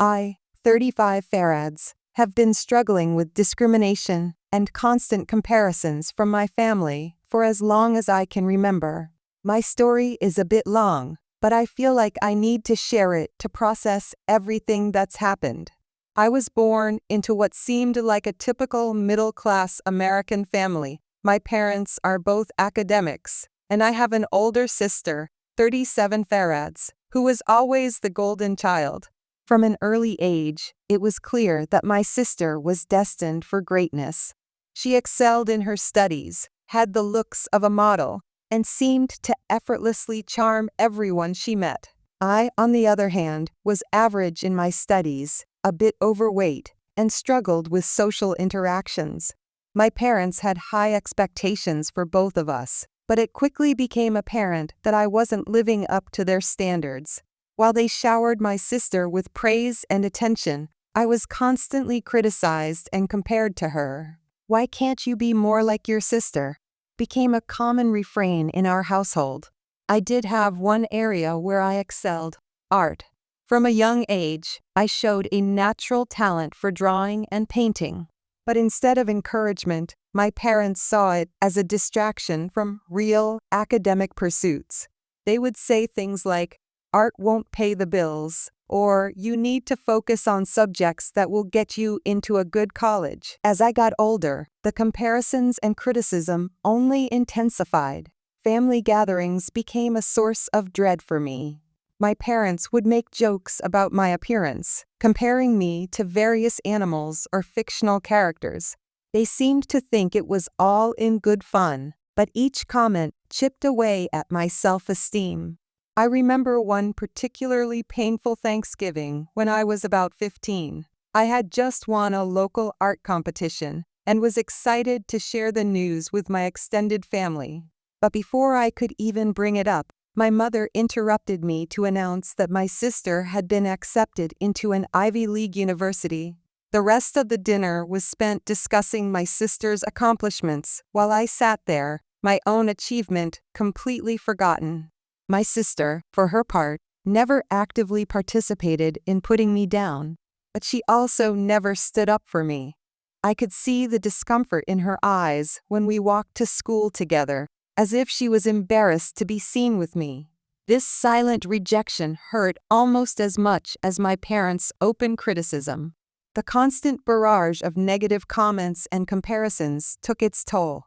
I, 35 farads, have been struggling with discrimination and constant comparisons from my family for as long as I can remember. My story is a bit long, but I feel like I need to share it to process everything that's happened. I was born into what seemed like a typical middle-class American family. My parents are both academics, and I have an older sister, 37 farads, who was always the golden child. From an early age, it was clear that my sister was destined for greatness. She excelled in her studies, had the looks of a model, and seemed to effortlessly charm everyone she met. I, on the other hand, was average in my studies, a bit overweight, and struggled with social interactions. My parents had high expectations for both of us, but it quickly became apparent that I wasn't living up to their standards. While they showered my sister with praise and attention, I was constantly criticized and compared to her. "Why can't you be more like your sister?" became a common refrain in our household. I did have one area where I excelled: art. From a young age, I showed a natural talent for drawing and painting. But instead of encouragement, my parents saw it as a distraction from real academic pursuits. They would say things like, "Art won't pay the bills," or "You need to focus on subjects that will get you into a good college." As I got older, the comparisons and criticism only intensified. Family gatherings became a source of dread for me. My parents would make jokes about my appearance, comparing me to various animals or fictional characters. They seemed to think it was all in good fun, but each comment chipped away at my self-esteem. I remember one particularly painful Thanksgiving when I was about 15. I had just won a local art competition and was excited to share the news with my extended family. But before I could even bring it up, my mother interrupted me to announce that my sister had been accepted into an Ivy League university. The rest of the dinner was spent discussing my sister's accomplishments while I sat there, my own achievement completely forgotten. My sister, for her part, never actively participated in putting me down, but she also never stood up for me. I could see the discomfort in her eyes when we walked to school together, as if she was embarrassed to be seen with me. This silent rejection hurt almost as much as my parents' open criticism. The constant barrage of negative comments and comparisons took its toll.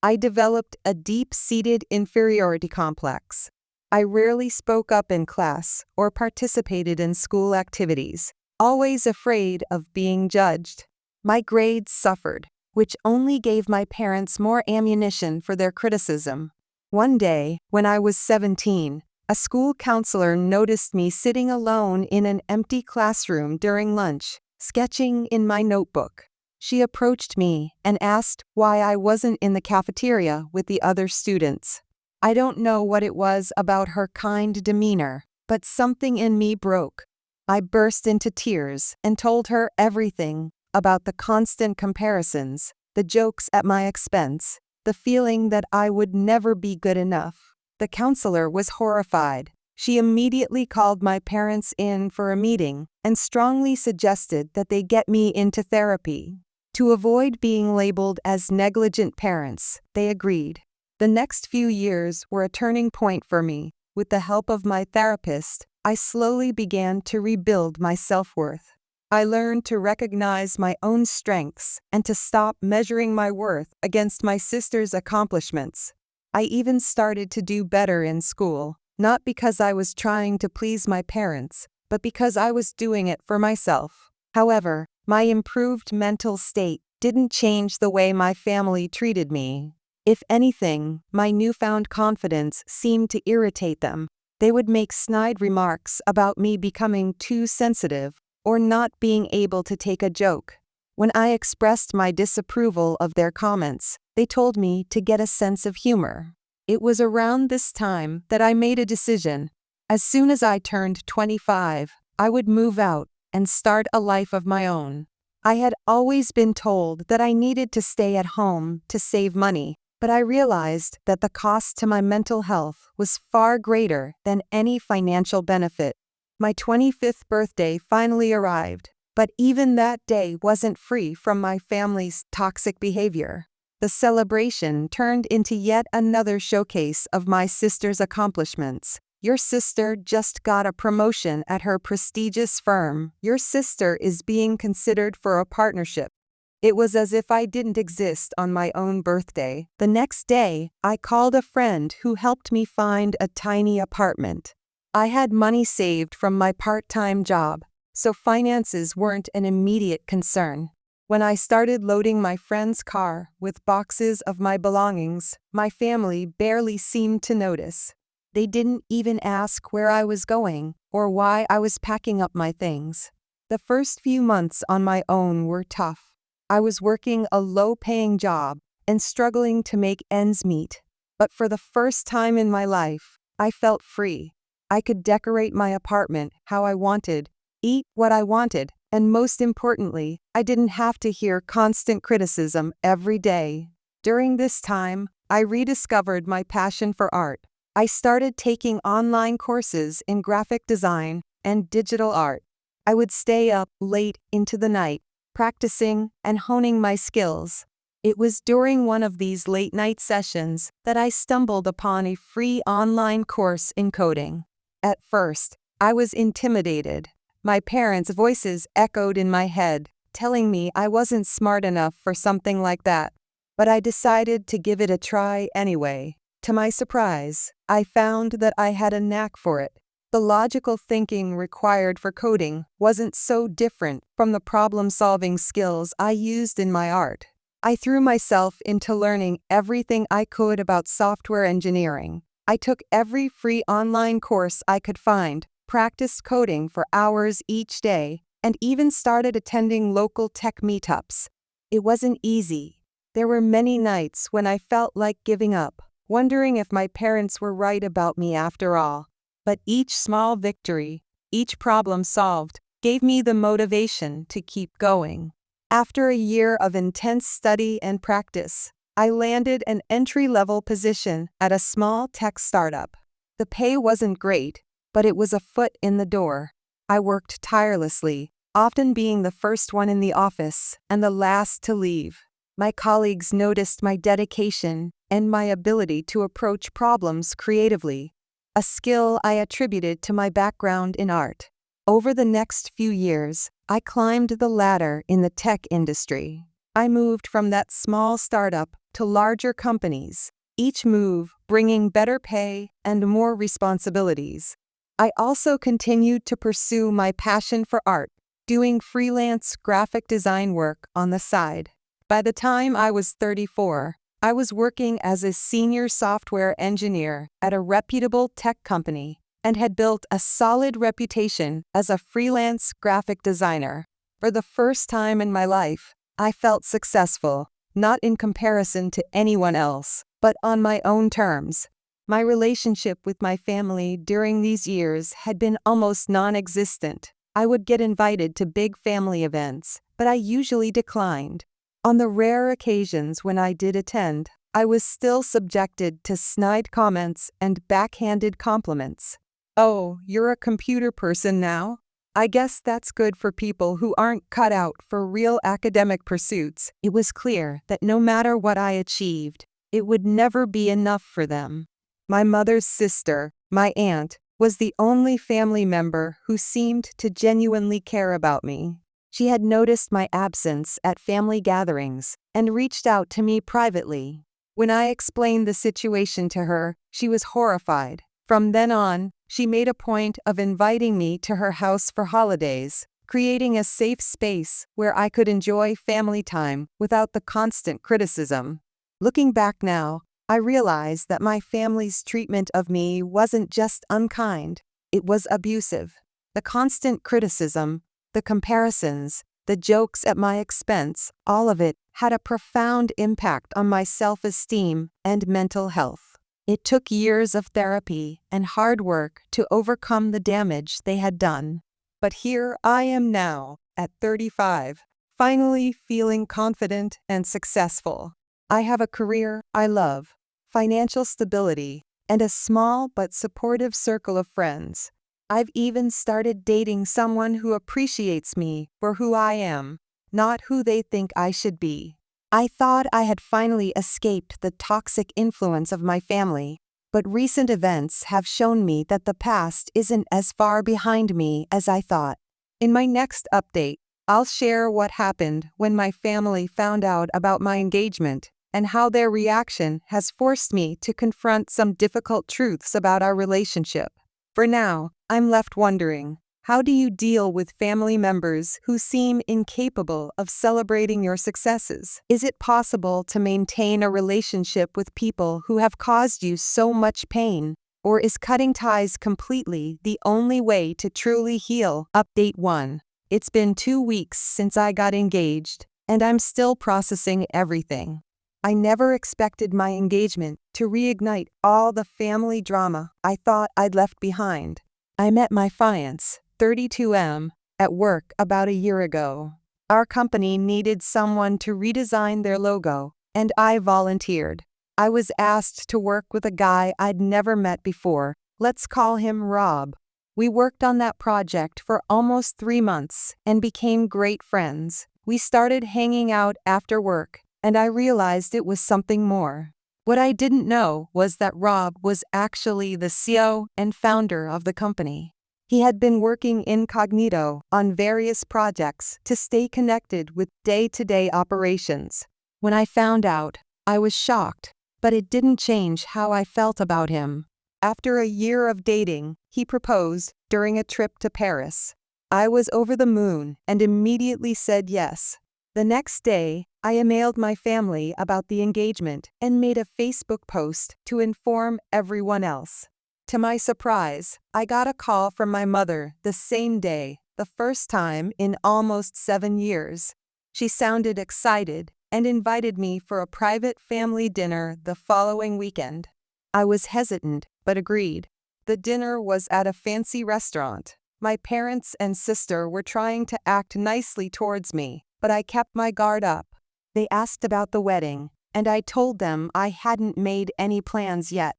I developed a deep-seated inferiority complex. I rarely spoke up in class or participated in school activities, always afraid of being judged. My grades suffered, which only gave my parents more ammunition for their criticism. One day, when I was 17, a school counselor noticed me sitting alone in an empty classroom during lunch, sketching in my notebook. She approached me and asked why I wasn't in the cafeteria with the other students. I don't know what it was about her kind demeanor, but something in me broke. I burst into tears and told her everything about the constant comparisons, the jokes at my expense, the feeling that I would never be good enough. The counselor was horrified. She immediately called my parents in for a meeting and strongly suggested that they get me into therapy. To avoid being labeled as negligent parents, they agreed. The next few years were a turning point for me. With the help of my therapist, I slowly began to rebuild my self-worth. I learned to recognize my own strengths and to stop measuring my worth against my sister's accomplishments. I even started to do better in school, not because I was trying to please my parents, but because I was doing it for myself. However, my improved mental state didn't change the way my family treated me. If anything, my newfound confidence seemed to irritate them. They would make snide remarks about me becoming too sensitive or not being able to take a joke. When I expressed my disapproval of their comments, they told me to get a sense of humor. It was around this time that I made a decision. As soon as I turned 25, I would move out and start a life of my own. I had always been told that I needed to stay at home to save money, but I realized that the cost to my mental health was far greater than any financial benefit. My 25th birthday finally arrived, but even that day wasn't free from my family's toxic behavior. The celebration turned into yet another showcase of my sister's accomplishments. Your sister just got a promotion at her prestigious firm. Your sister is being considered for a partnership. It was as if I didn't exist on my own birthday. The next day, I called a friend who helped me find a tiny apartment. I had money saved from my part-time job, so finances weren't an immediate concern. When I started loading my friend's car with boxes of my belongings, my family barely seemed to notice. They didn't even ask where I was going or why I was packing up my things. The first few months on my own were tough. I was working a low-paying job and struggling to make ends meet. But for the first time in my life, I felt free. I could decorate my apartment how I wanted, eat what I wanted, and most importantly, I didn't have to hear constant criticism every day. During this time, I rediscovered my passion for art. I started taking online courses in graphic design and digital art. I would stay up late into the night, practicing and honing my skills. It was during one of these late-night sessions that I stumbled upon a free online course in coding. At first, I was intimidated. My parents' voices echoed in my head, telling me I wasn't smart enough for something like that. But I decided to give it a try anyway. To my surprise, I found that I had a knack for it. The logical thinking required for coding wasn't so different from the problem-solving skills I used in my art. I threw myself into learning everything I could about software engineering. I took every free online course I could find, practiced coding for hours each day, and even started attending local tech meetups. It wasn't easy. There were many nights when I felt like giving up, wondering if my parents were right about me after all. But each small victory, each problem solved, gave me the motivation to keep going. After a year of intense study and practice, I landed an entry-level position at a small tech startup. The pay wasn't great, but it was a foot in the door. I worked tirelessly, often being the first one in the office and the last to leave. My colleagues noticed my dedication and my ability to approach problems creatively, a skill I attributed to my background in art. Over the next few years, I climbed the ladder in the tech industry. I moved from that small startup to larger companies, each move bringing better pay and more responsibilities. I also continued to pursue my passion for art, doing freelance graphic design work on the side. By the time I was 34, I was working as a senior software engineer at a reputable tech company and had built a solid reputation as a freelance graphic designer. For the first time in my life, I felt successful, not in comparison to anyone else, but on my own terms. My relationship with my family during these years had been almost non-existent. I would get invited to big family events, but I usually declined. On the rare occasions when I did attend, I was still subjected to snide comments and backhanded compliments. "Oh, you're a computer person now? I guess that's good for people who aren't cut out for real academic pursuits." It was clear that no matter what I achieved, it would never be enough for them. My mother's sister, my aunt, was the only family member who seemed to genuinely care about me. She had noticed my absence at family gatherings and reached out to me privately. When I explained the situation to her, she was horrified. From then on, she made a point of inviting me to her house for holidays, creating a safe space where I could enjoy family time without the constant criticism. Looking back now, I realize that my family's treatment of me wasn't just unkind, it was abusive. The constant criticism, the comparisons, the jokes at my expense, all of it had a profound impact on my self-esteem and mental health. It took years of therapy and hard work to overcome the damage they had done. But here I am now, at 35, finally feeling confident and successful. I have a career I love, financial stability, and a small but supportive circle of friends. I've even started dating someone who appreciates me for who I am, not who they think I should be. I thought I had finally escaped the toxic influence of my family, but recent events have shown me that the past isn't as far behind me as I thought. In my next update, I'll share what happened when my family found out about my engagement and how their reaction has forced me to confront some difficult truths about our relationship. For now, I'm left wondering, how do you deal with family members who seem incapable of celebrating your successes? Is it possible to maintain a relationship with people who have caused you so much pain? Or is cutting ties completely the only way to truly heal? Update 1. It's been 2 weeks since I got engaged, and I'm still processing everything. I never expected my engagement to reignite all the family drama I thought I'd left behind. I met my fiancé, 32M, at work about a year ago. Our company needed someone to redesign their logo, and I volunteered. I was asked to work with a guy I'd never met before. Let's call him Rob. We worked on that project for almost 3 months and became great friends. We started hanging out after work, and I realized it was something more. What I didn't know was that Rob was actually the CEO and founder of the company. He had been working incognito on various projects to stay connected with day-to-day operations. When I found out, I was shocked, but it didn't change how I felt about him. After a year of dating, he proposed during a trip to Paris. I was over the moon and immediately said yes. The next day, I emailed my family about the engagement and made a Facebook post to inform everyone else. To my surprise, I got a call from my mother the same day, the first time in almost 7 years. She sounded excited and invited me for a private family dinner the following weekend. I was hesitant, but agreed. The dinner was at a fancy restaurant. My parents and sister were trying to act nicely towards me, but I kept my guard up. They asked about the wedding, and I told them I hadn't made any plans yet.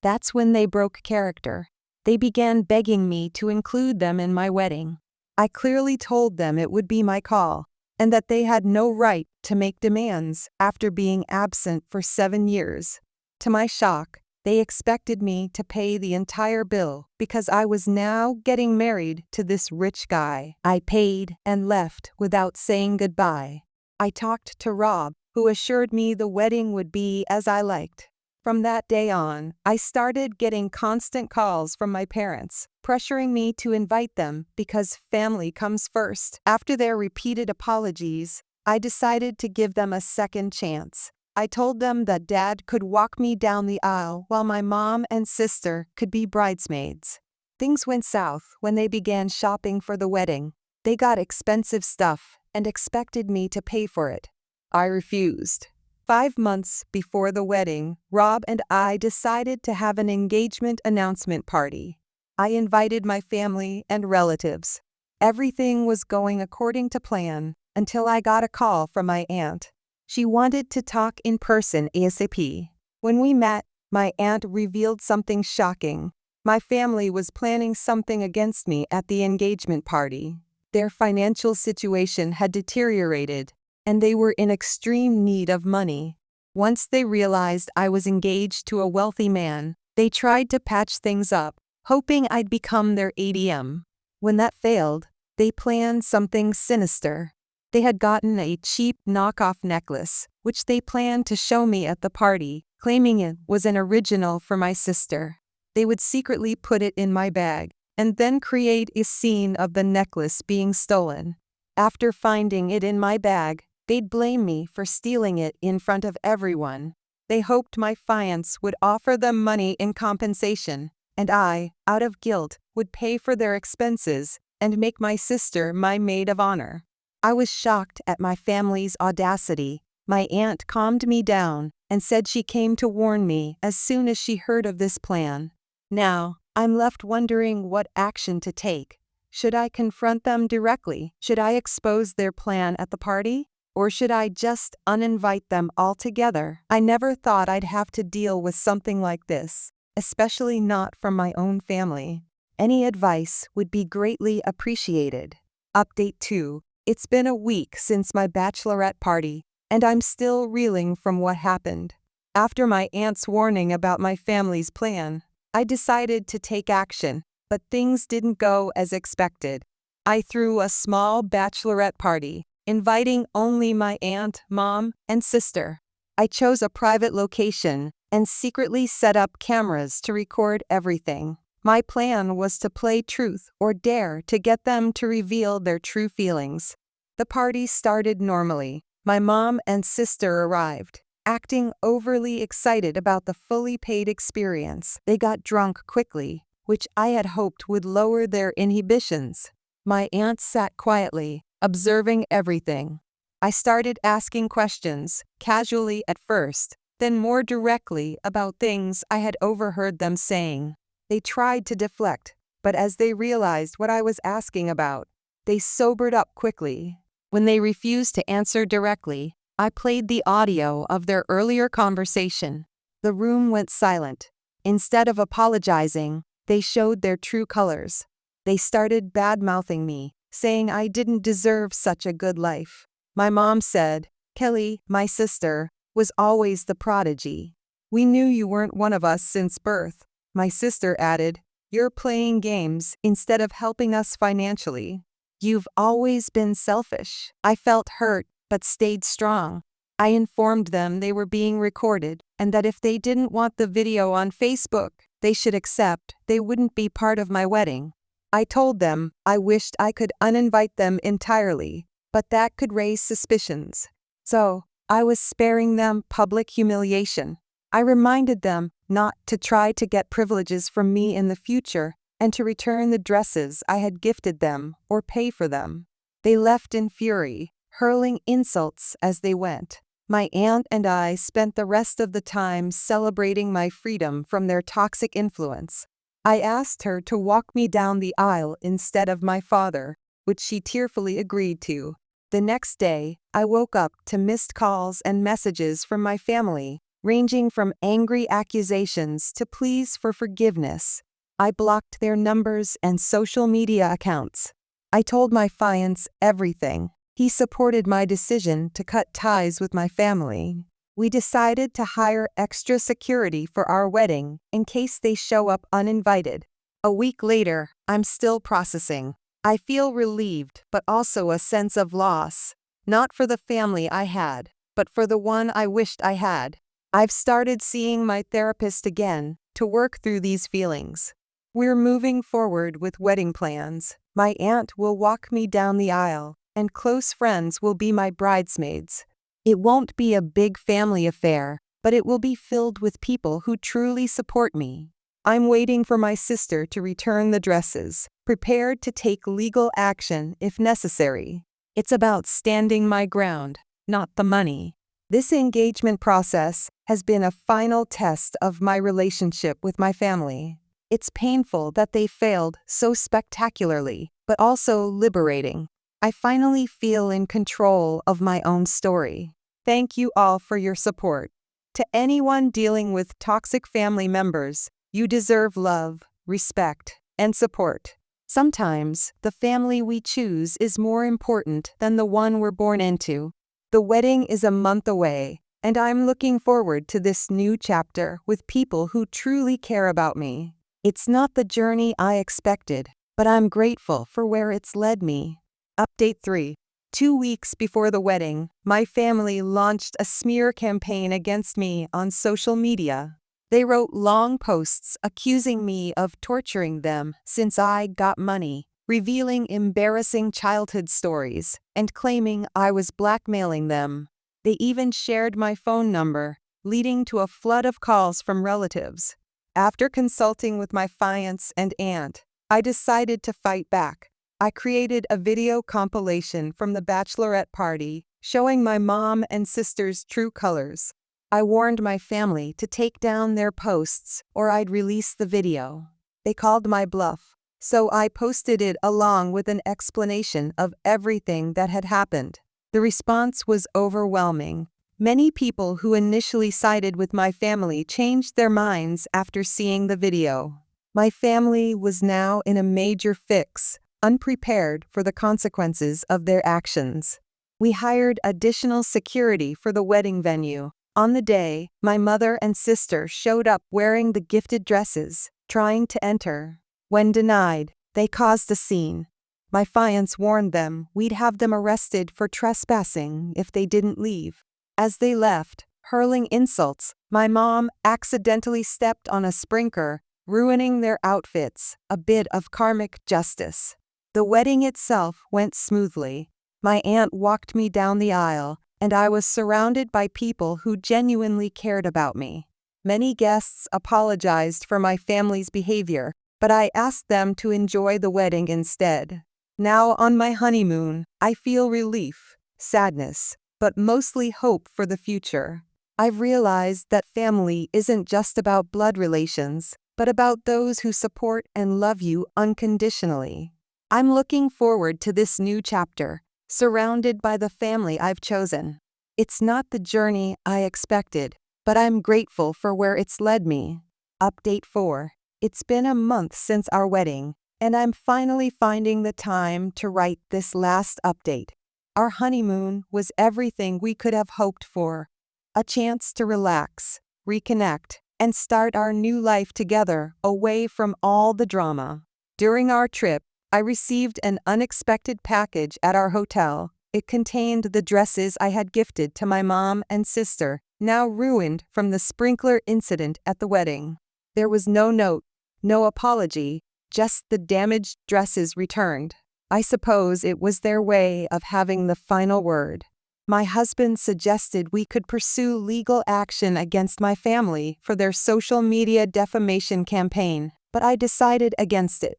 That's when they broke character. They began begging me to include them in my wedding. I clearly told them it would be my call, and that they had no right to make demands after being absent for 7 years. To my shock, they expected me to pay the entire bill because I was now getting married to this rich guy. I paid and left without saying goodbye. I talked to Rob, who assured me the wedding would be as I liked. From that day on, I started getting constant calls from my parents, pressuring me to invite them because family comes first. After their repeated apologies, I decided to give them a second chance. I told them that Dad could walk me down the aisle while my mom and sister could be bridesmaids. Things went south when they began shopping for the wedding. They got expensive stuff and expected me to pay for it. I refused. 5 months before the wedding, Rob and I decided to have an engagement announcement party. I invited my family and relatives. Everything was going according to plan until I got a call from my aunt. She wanted to talk in person ASAP. When we met, my aunt revealed something shocking. My family was planning something against me at the engagement party. Their financial situation had deteriorated, and they were in extreme need of money. Once they realized I was engaged to a wealthy man, they tried to patch things up, hoping I'd become their ATM. When that failed, they planned something sinister. They had gotten a cheap knockoff necklace, which they planned to show me at the party, claiming it was an original for my sister. They would secretly put it in my bag, and then create a scene of the necklace being stolen. After finding it in my bag, they'd blame me for stealing it in front of everyone. They hoped my fiancé would offer them money in compensation, and I, out of guilt, would pay for their expenses and make my sister my maid of honor. I was shocked at my family's audacity. My aunt calmed me down and said she came to warn me as soon as she heard of this plan. Now, I'm left wondering what action to take. Should I confront them directly? Should I expose their plan at the party? Or should I just uninvite them altogether? I never thought I'd have to deal with something like this, especially not from my own family. Any advice would be greatly appreciated. Update 2. It's been a week since my bachelorette party, and I'm still reeling from what happened. After my aunt's warning about my family's plan, I decided to take action, but things didn't go as expected. I threw a small bachelorette party, inviting only my aunt, mom, and sister. I chose a private location and secretly set up cameras to record everything. My plan was to play truth or dare to get them to reveal their true feelings. The party started normally. My mom and sister arrived, acting overly excited about the fully paid experience. They got drunk quickly, which I had hoped would lower their inhibitions. My aunt sat quietly, observing everything. I started asking questions, casually at first, then more directly about things I had overheard them saying. They tried to deflect, but as they realized what I was asking about, they sobered up quickly. When they refused to answer directly, I played the audio of their earlier conversation. The room went silent. Instead of apologizing, they showed their true colors. They started bad-mouthing me, saying I didn't deserve such a good life. My mom said, "Kelly, my sister, was always the prodigy. We knew you weren't one of us since birth." My sister added, "You're playing games instead of helping us financially. You've always been selfish." I felt hurt, but stayed strong. I informed them they were being recorded and that if they didn't want the video on Facebook, they should accept they wouldn't be part of my wedding. I told them I wished I could uninvite them entirely, but that could raise suspicions. So, I was sparing them public humiliation. I reminded them not to try to get privileges from me in the future and to return the dresses I had gifted them or pay for them. They left in fury, hurling insults as they went. My aunt and I spent the rest of the time celebrating my freedom from their toxic influence. I asked her to walk me down the aisle instead of my father, which she tearfully agreed to. The next day, I woke up to missed calls and messages from my family, ranging from angry accusations to pleas for forgiveness. I blocked their numbers and social media accounts. I told my fiancé everything. He supported my decision to cut ties with my family. We decided to hire extra security for our wedding in case they show up uninvited. A week later, I'm still processing. I feel relieved, but also a sense of loss, not for the family I had, but for the one I wished I had. I've started seeing my therapist again to work through these feelings. We're moving forward with wedding plans. My aunt will walk me down the aisle, and close friends will be my bridesmaids. It won't be a big family affair, but it will be filled with people who truly support me. I'm waiting for my sister to return the dresses, prepared to take legal action if necessary. It's about standing my ground, not the money. This engagement process has been a final test of my relationship with my family. It's painful that they failed so spectacularly, but also liberating. I finally feel in control of my own story. Thank you all for your support. To anyone dealing with toxic family members, you deserve love, respect, and support. Sometimes, the family we choose is more important than the one we're born into. The wedding is a month away, and I'm looking forward to this new chapter with people who truly care about me. It's not the journey I expected, but I'm grateful for where it's led me. Update 3. 2 weeks before the wedding, my family launched a smear campaign against me on social media. They wrote long posts accusing me of torturing them since I got money, revealing embarrassing childhood stories, and claiming I was blackmailing them. They even shared my phone number, leading to a flood of calls from relatives. After consulting with my fiancé and aunt, I decided to fight back. I created a video compilation from the bachelorette party, showing my mom and sister's true colors. I warned my family to take down their posts or I'd release the video. They called my bluff, so I posted it along with an explanation of everything that had happened. The response was overwhelming. Many people who initially sided with my family changed their minds after seeing the video. My family was now in a major fix, unprepared for the consequences of their actions. We hired additional security for the wedding venue. On the day, my mother and sister showed up wearing the gifted dresses, trying to enter. When denied, they caused a scene. My fiancé warned them we'd have them arrested for trespassing if they didn't leave. As they left, hurling insults, my mom accidentally stepped on a sprinkler, ruining their outfits, a bit of karmic justice. The wedding itself went smoothly. My aunt walked me down the aisle, and I was surrounded by people who genuinely cared about me. Many guests apologized for my family's behavior, but I asked them to enjoy the wedding instead. Now on my honeymoon, I feel relief, sadness, but mostly hope for the future. I've realized that family isn't just about blood relations, but about those who support and love you unconditionally. I'm looking forward to this new chapter, surrounded by the family I've chosen. It's not the journey I expected, but I'm grateful for where it's led me. Update 4. It's been a month since our wedding, and I'm finally finding the time to write this last update. Our honeymoon was everything we could have hoped for. A chance to relax, reconnect, and start our new life together away from all the drama. During our trip, I received an unexpected package at our hotel. It contained the dresses I had gifted to my mom and sister, now ruined from the sprinkler incident at the wedding. There was no note, no apology, just the damaged dresses returned. I suppose it was their way of having the final word. My husband suggested we could pursue legal action against my family for their social media defamation campaign, but I decided against it.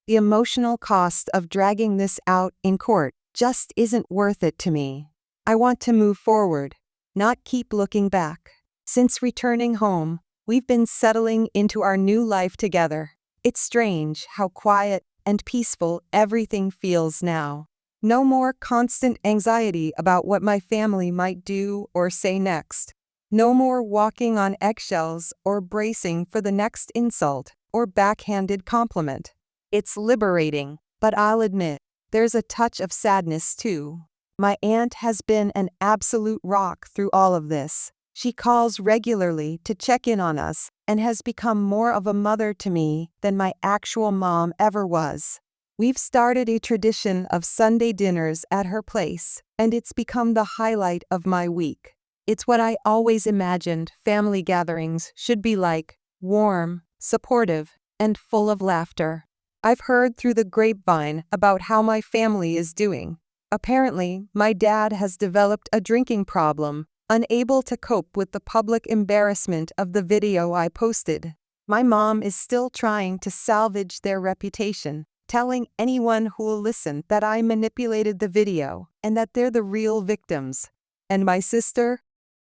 The emotional cost of dragging this out in court just isn't worth it to me. I want to move forward, not keep looking back. Since returning home, we've been settling into our new life together. It's strange how quiet and peaceful everything feels now. No more constant anxiety about what my family might do or say next. No more walking on eggshells or bracing for the next insult or backhanded compliment. It's liberating, but I'll admit, there's a touch of sadness too. My aunt has been an absolute rock through all of this. She calls regularly to check in on us and has become more of a mother to me than my actual mom ever was. We've started a tradition of Sunday dinners at her place, and it's become the highlight of my week. It's what I always imagined family gatherings should be like: warm, supportive, and full of laughter. I've heard through the grapevine about how my family is doing. Apparently, my dad has developed a drinking problem, unable to cope with the public embarrassment of the video I posted. My mom is still trying to salvage their reputation, telling anyone who'll listen that I manipulated the video and that they're the real victims. And my sister?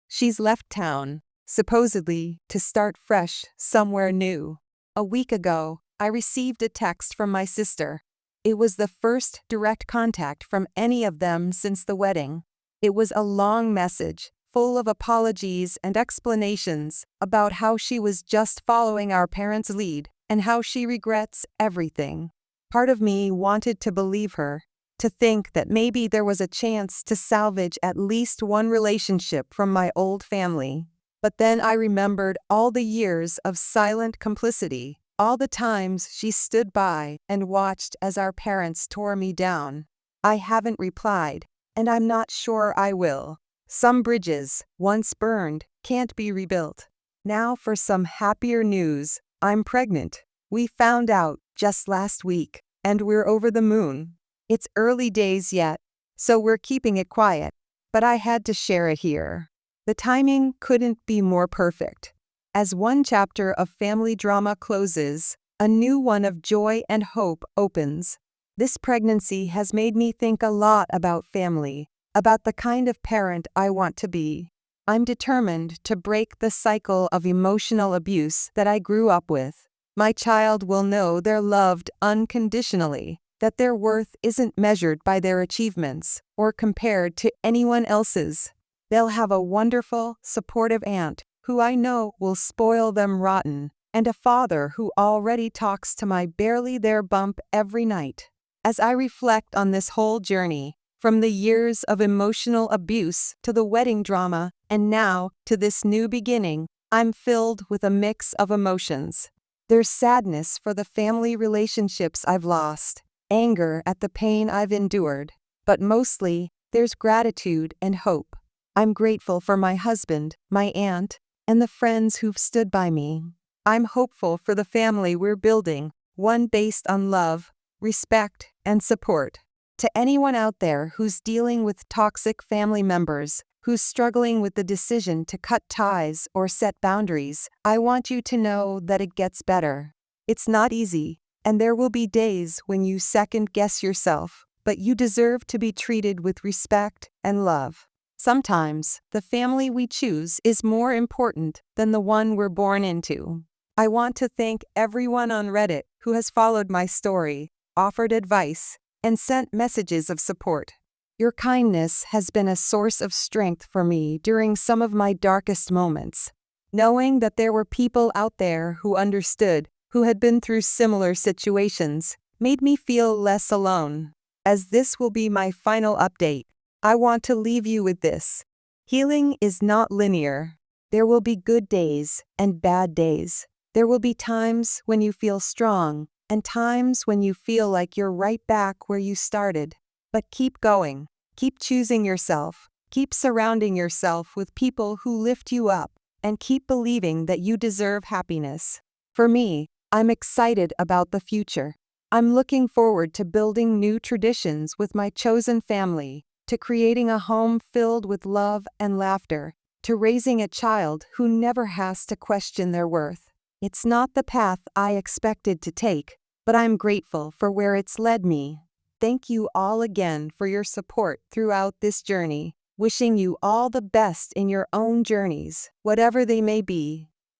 She's left town, supposedly to start fresh somewhere new. A week ago, I received a text from my sister. It was the first direct contact from any of them since the wedding. It was a long message, full of apologies and explanations about how she was just following our parents' lead and how she regrets everything. Part of me wanted to believe her, to think that maybe there was a chance to salvage at least one relationship from my old family. But then I remembered all the years of silent complicity, all the times she stood by and watched as our parents tore me down. I haven't replied, and I'm not sure I will. Some bridges, once burned, can't be rebuilt. Now for some happier news. I'm pregnant. We found out just last week, and we're over the moon. It's early days yet, so we're keeping it quiet, but I had to share it here. The timing couldn't be more perfect. As one chapter of family drama closes, a new one of joy and hope opens. This pregnancy has made me think a lot about family, about the kind of parent I want to be. I'm determined to break the cycle of emotional abuse that I grew up with. My child will know they're loved unconditionally, that their worth isn't measured by their achievements or compared to anyone else's. They'll have a wonderful, supportive aunt who I know will spoil them rotten and a father who already talks to my barely there bump every night. As I reflect on this whole journey, from the years of emotional abuse to the wedding drama, and now to this new beginning, I'm filled with a mix of emotions. There's sadness for the family relationships I've lost, anger at the pain I've endured, but mostly, there's gratitude and hope. I'm grateful for my husband, my aunt, and the friends who've stood by me. I'm hopeful for the family we're building, one based on love, respect, and support. To anyone out there who's dealing with toxic family members, who's struggling with the decision to cut ties or set boundaries, I want you to know that it gets better. It's not easy, and there will be days when you second-guess yourself, but you deserve to be treated with respect and love. Sometimes, the family we choose is more important than the one we're born into. I want to thank everyone on Reddit who has followed my story, offered advice, and sent messages of support. Your kindness has been a source of strength for me during some of my darkest moments. Knowing that there were people out there who understood, who had been through similar situations, made me feel less alone. As this will be my final update, I want to leave you with this. Healing is not linear. There will be good days and bad days. There will be times when you feel strong, and times when you feel like you're right back where you started. But keep going. Keep choosing yourself. Keep surrounding yourself with people who lift you up, and keep believing that you deserve happiness. For me, I'm excited about the future. I'm looking forward to building new traditions with my chosen family, to creating a home filled with love and laughter, to raising a child who never has to question their worth. It's not the path I expected to take, but I'm grateful for where it's led me. Thank you all again for your support throughout this journey. Wishing you all the best in your own journeys, whatever they may be.